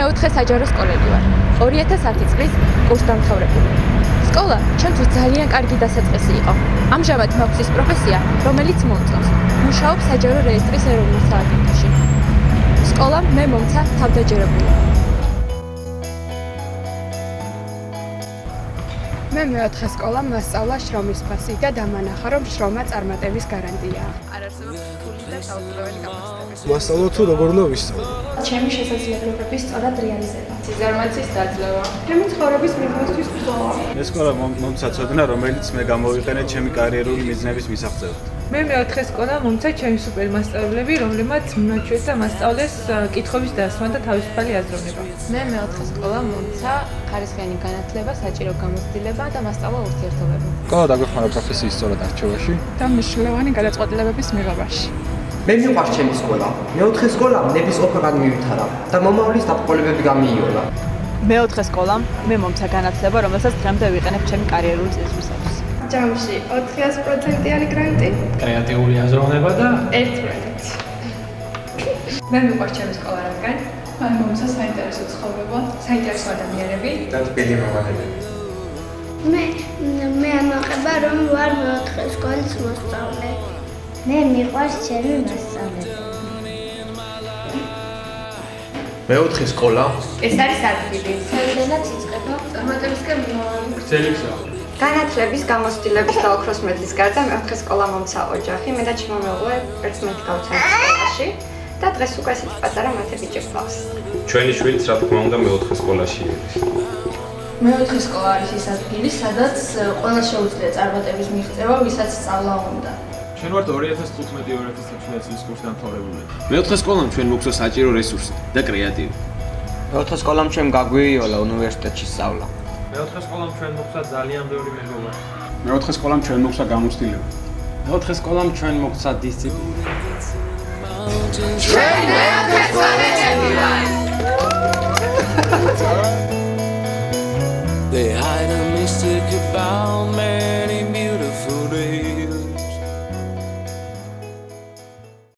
მეოთხე საჯარო სკოლელი ვარ. 2010 წლის კურსდამთავრებული. სკოლა ჩემთვის ძალიან კარგი დასაწყისი იყო. ამჟამად მაქვს ის პროფესია, რომელიც მომწონს. მუშაობ საჯარო რეესტრის ეროვნულ სააგენტოში. სკოლამ მე მომცა თავდაჯერებული. მე მეოთხე სკოლამ მასწავლა შრომის ფასი და დამანახა, რომ შრომა წარმატების გარანტიაა. არ არსებობს რთული და საუბრობელი გამოცდილება. მასწავლა თუ როგორ უნდა ვისწავლო? ჩემი შესაძლებლობების სწორად რეალიზება. ინფორმაციის დაძლევა. ჩემი ცხოვრების მიღწევისთვის ბრძოლა. ეს სკოლა მომცა ცოდნა, რომელიც მე გამოვიყენე ჩემი კარიერული მიზნების მისაღწევად. მე მეოთხე სკოლა მომცა ჩემი სუპერმასწავლებლები, რომლებმაც მიმაჩვენდა მასწავლებელს კითხვების დასმა და თავისუფალი აზროვნება. მე მეოთხე სკოლა მომცა ხარისხიანი განათლება, საჭირო გამოცდილება და მასწავლა ურთიერთობები. სკოლა დაგვეხმარა პროფესიის სწორად არჩევაში და მნიშვნელოვანი გადაწყვეტილებების მიღებაში. მე მიყვარს ჩემი სკოლა. მეოთხე სკოლამ ნების ყოფნა მივითარა და მომავლის დაპყრობები გამიიოლა. მეოთხე სკოლამ მე მომცა განათლება, რომელსაც დღემდე ვიყენებ ჩემი კარიერული წესრიგისათვის. ჯამში 400%-იანი გრანტი. კრეატიული აზროვნება და ერთმანეთს. მე მიყვარს ჩემი სკოლა, რადგან მან მომცა საინტერესო ცხოვრება, საინტერესო ადამიანები და თბილი მომავალები. მე ამაყება რომ ვარ მეოთხე სკოლის მოსწავლე. მე მიყვარს ჩემი მასწავლებელი. მეოთხე სკოლა ეს არის ადგილი, სამდენად იწყება წარმატებისკენ მიმავალი. გრძელი გზა. განათლების, გამოცდილების და ოქროს მედლის გარდა მეოთხე სკოლა მომცა ოჯახი, მე და ჩემო მეუღლე ერთმანეთი გავცემთ სკოლაში და დღეს უკვე ისეთი პატარა მათე ბიჭი გვყავს. ჩვენი შვილიც რა თქმა უნდა მეოთხე სკოლაში არის. მეოთხე სკოლა არის ის ადგილი, სადაც ყველა შეუძლია წარმატების მიღწევა, ვისაც სწავლა უნდა. ჩვენ ვართ 2015-2016 წლის კურსდამთავრებული. მეოთხე სკოლამ ჩვენ მოგცა საჭირო რესურსი და კრეატივი. მეოთხე სკოლამ ჩვენ გაგვიოლა უნივერსიტეტში სწავლა. მეოთხე სკოლამ ჩვენ მოგცა ძალიან ბევრი მეგობარი. მეოთხე სკოლამ ჩვენ მოგცა გამოცდილება მეოთხე სკოლამ ჩვენ მოგცა დისციპლინა. ჩვენ მეოთხე სკოლაში ვართ.